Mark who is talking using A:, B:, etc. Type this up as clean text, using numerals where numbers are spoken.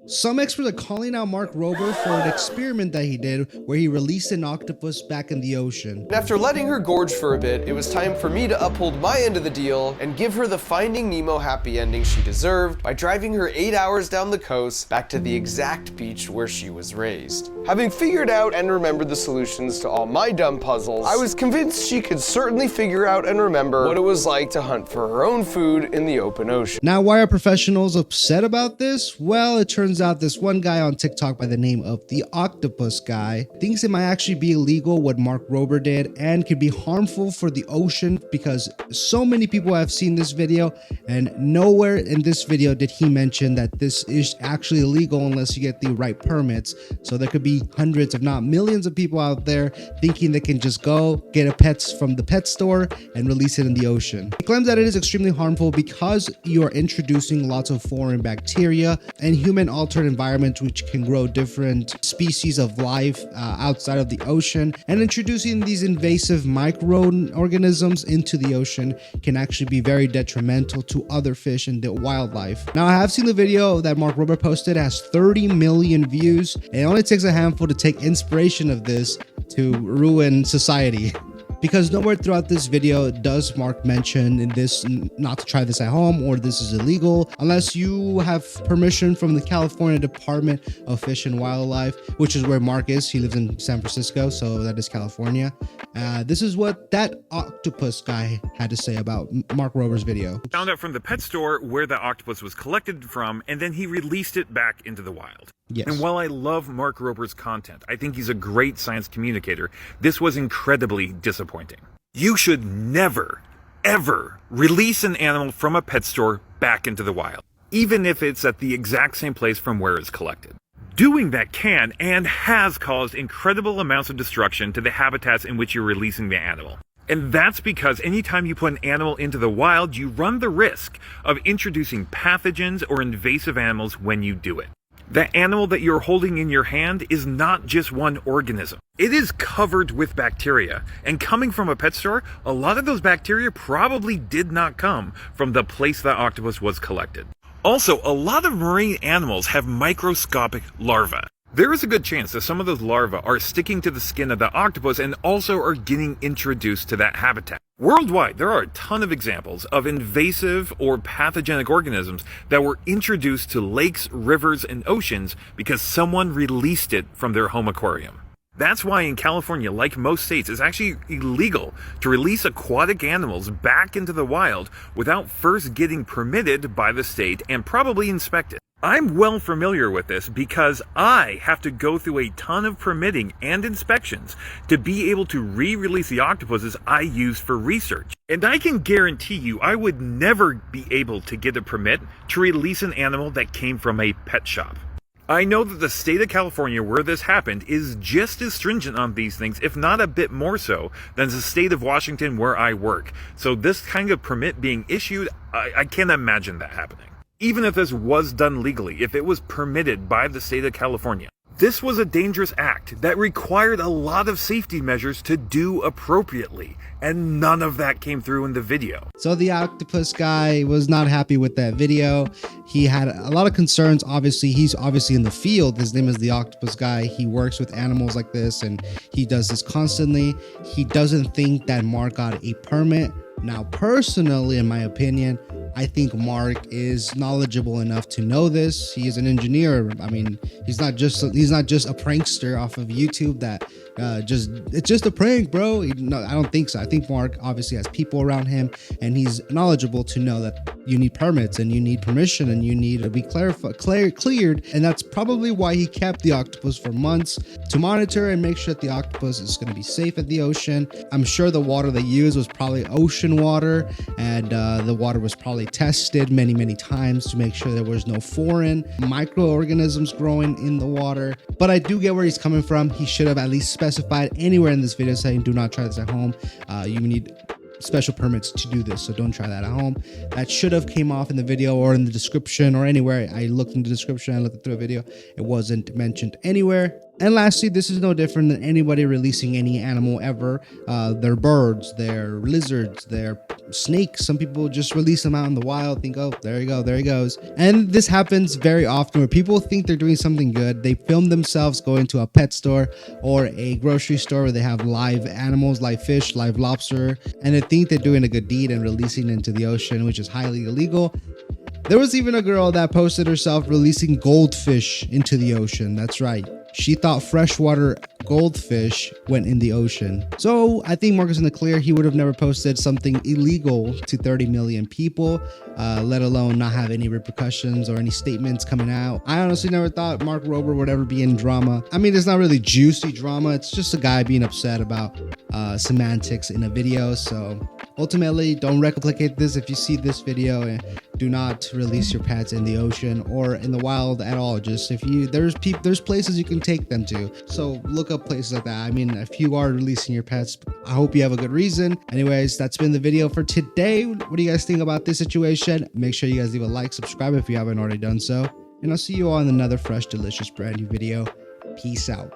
A: Some experts are calling out Mark Rober for an experiment that he did where he released an octopus back in the ocean.
B: And after letting her gorge for a bit, it was time for me to uphold my end of the deal and give her the Finding Nemo happy ending she deserved by driving her 8 hours down the coast back to the exact beach where she was raised. Having figured out and remembered the solutions to all my dumb puzzles, I was convinced she could certainly figure out and remember what it was like to hunt for her own food in the open ocean.
A: Now, why are professionals upset about this? Well, it turns out this one guy on TikTok by the name of the Octopus Guy thinks it might actually be illegal what Mark Rober did and could be harmful for the ocean because so many people have seen this video and nowhere in this video did he mention that this is actually illegal unless you get the right permits. So there could be hundreds if not millions of people out there thinking they can just go get a pet from the pet store and release it in the ocean. He claims that it is extremely harmful because you are introducing lots of foreign bacteria and human altered environments which can grow different species of life outside of the ocean, and introducing these invasive microorganisms into the ocean can actually be very detrimental to other fish and the wildlife. Now, I have seen the video that Mark Rober posted. It has 30 million views, and it only takes a handful to take inspiration of this to ruin society. Because nowhere throughout this video does Mark mention in this not to try this at home or this is illegal unless you have permission from the California Department of Fish and Wildlife, which is where Mark is. He lives in San Francisco, so that is California. This is what that octopus guy had to say about Mark Rober's video.
C: Found out from the pet store where the octopus was collected from, and then he released it back into the wild.
A: Yes.
C: And while I love Mark Rober's content, I think he's a great science communicator, this was incredibly disappointing. You should never, ever release an animal from a pet store back into the wild, even if it's at the exact same place from where it's collected. Doing that can and has caused incredible amounts of destruction to the habitats in which you're releasing the animal. And that's because anytime you put an animal into the wild, you run the risk of introducing pathogens or invasive animals when you do it. The animal that you're holding in your hand is not just one organism. It is covered with bacteria, and coming from a pet store, a lot of those bacteria probably did not come from the place that octopus was collected. Also, a lot of marine animals have microscopic larvae. There is a good chance that some of those larvae are sticking to the skin of the octopus and also are getting introduced to that habitat. Worldwide, there are a ton of examples of invasive or pathogenic organisms that were introduced to lakes, rivers, and oceans because someone released it from their home aquarium. That's why in California, like most states, it's actually illegal to release aquatic animals back into the wild without first getting permitted by the state and probably inspected. I'm well familiar with this because I have to go through a ton of permitting and inspections to be able to re-release the octopuses I use for research. And I can guarantee you I would never be able to get a permit to release an animal that came from a pet shop. I know that the state of California where this happened is just as stringent on these things, if not a bit more so, than the state of Washington where I work. So this kind of permit being issued, I can't imagine that happening. Even if this was done legally, if it was permitted by the state of California, this was a dangerous act that required a lot of safety measures to do appropriately, and none of that came through in the video.
A: So the octopus guy was not happy with that video. He had a lot of concerns. Obviously, he's obviously in the field. His name is the Octopus Guy. He works with animals like this and he does this constantly. He doesn't think that Mark got a permit. Now, personally, in my opinion, I think Mark is knowledgeable enough to know this. He is an engineer. I mean, he's not just a prankster off of YouTube that it's just a prank, bro. No, I don't think so. I think Mark obviously has people around him and he's knowledgeable to know that you need permits and you need permission and you need to be cleared. And that's probably why he kept the octopus for months to monitor and make sure that the octopus is going to be safe at the ocean. I'm sure the water they used was probably ocean water, and the water was probably tested many times to make sure there was no foreign microorganisms growing in the water. But I do get where he's coming from. He should have at least specified anywhere in this video saying do not try this at home. You need special permits to do this, so don't try that at home. That should have came off in the video or in the description or anywhere. I looked in the description, I looked through a video, it wasn't mentioned anywhere. And lastly, this is no different than anybody releasing any animal ever. Their birds, their lizards, their snakes. Some people just release them out in the wild, think, oh, there you go, there he goes. And this happens very often where people think they're doing something good. They film themselves going to a pet store or a grocery store where they have live animals, live fish, live lobster, and they think they're doing a good deed and releasing it into the ocean, which is highly illegal. There was even a girl that posted herself releasing goldfish into the ocean. That's right. She thought freshwater goldfish went in the ocean. So I think Mark is in the clear. He would have never posted something illegal to 30 million people, let alone not have any repercussions or any statements coming out. I honestly never thought Mark Rober would ever be in drama. I mean, it's not really juicy drama. It's just a guy being upset about semantics in a video. So ultimately, don't replicate this. If you see this video, and do not release your pets in the ocean or in the wild at all. Just if you, there's places you can take them to. So look up places like that. I mean, if you are releasing your pets, I hope you have a good reason. Anyways, that's been the video for today. What do you guys think about this situation? Make sure you guys leave a like, subscribe if you haven't already done so. And I'll see you all in another fresh, delicious, brand new video. Peace out.